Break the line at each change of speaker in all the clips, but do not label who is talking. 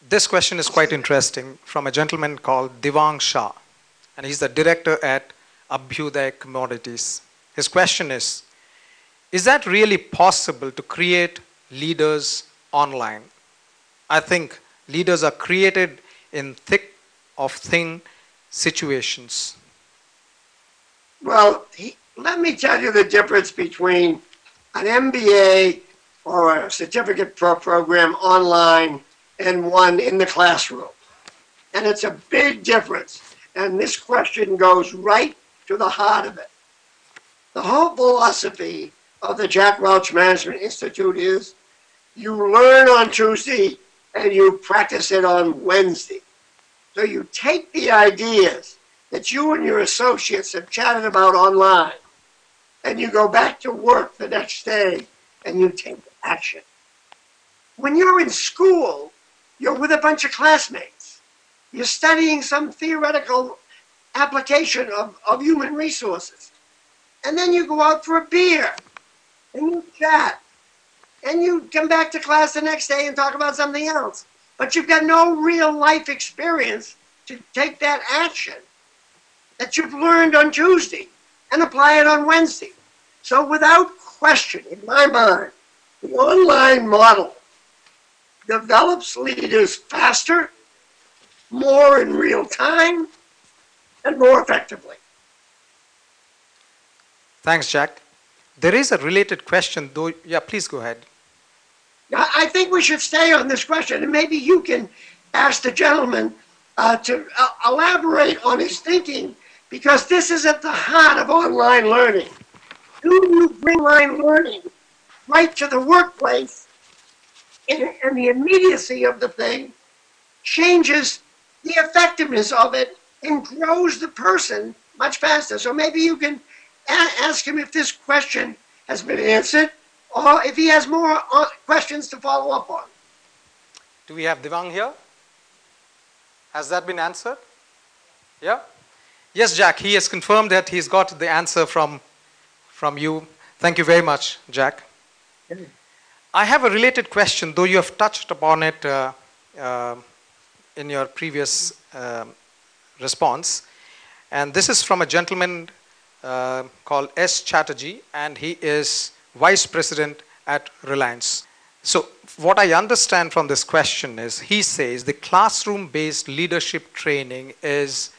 This question is quite interesting from a gentleman called Divang Shah, and he's the director at Abhyuday Commodities. His question is that really possible to create leaders online? I think leaders are created in thick of thin situations.
Well, let me tell you the difference between an MBA or a certificate program online and one in the classroom. And it's a big difference. And this question goes right to the heart of it. The whole philosophy of the Jack Welch Management Institute is you learn on Tuesday and you practice it on Wednesday. So you take the ideas that you and your associates have chatted about online, and you go back to work the next day and you take action. When you're in school, you're with a bunch of classmates. You're studying some theoretical application of human resources. And then you go out for a beer and you chat. And you come back to class the next day and talk about something else. But you've got no real life experience to take that action that you've learned on Tuesday and apply it on Wednesday. So without question, in my mind, the online model develops leaders faster, more in real time, and more effectively.
Thanks, Jack. There is a related question, though. Yeah, please go ahead.
I think we should stay on this question, and maybe you can ask the gentleman to elaborate on his thinking, because this is at the heart of online learning. Do you bring online learning right to the workplace, and the immediacy of the thing changes the effectiveness of it and grows the person much faster? So maybe you can ask him if this question has been answered, or if he has more questions to follow up on.
Do we have Divang here? Has that been answered? Yeah? Yes, Jack, he has confirmed that he's got the answer from you. Thank you very much, Jack. I have a related question, though you have touched upon it in your previous response. And this is from a gentleman called S. Chatterjee, and he is Vice President at Reliance. So what I understand from this question is, he says the classroom-based leadership training is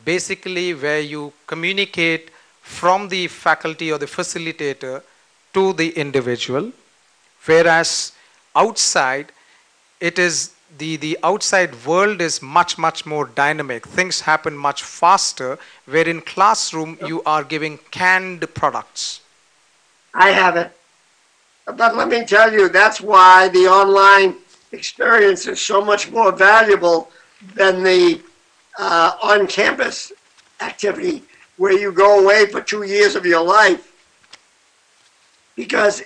basically where you communicate from the faculty or the facilitator to the individual, whereas outside, it is the outside world is much more dynamic. Things happen much faster, where in classroom you are giving canned products.
I have it. But let me tell you, that's why the online experience is so much more valuable than the on-campus activity where you go away for 2 years of your life, because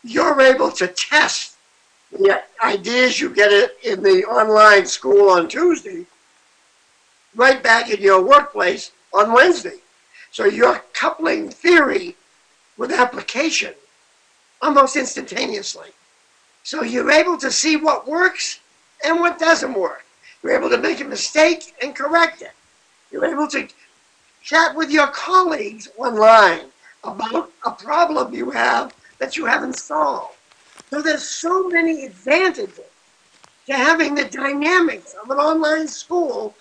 you're able to test the ideas you get in the online school on Tuesday right back in your workplace on Wednesday. So you're coupling theory with application almost instantaneously. So you're able to see what works and what doesn't work. You're able to make a mistake and correct it. You're able to chat with your colleagues online about a problem you have that you haven't solved. So there's so many advantages to having the dynamics of an online school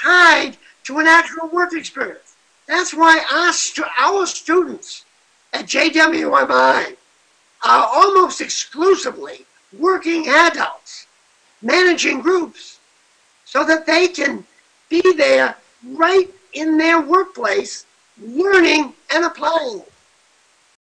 tied to an actual work experience. That's why our students at JWMI are almost exclusively working adults, managing groups, so that they can be there right in their workplace, learning and applying it.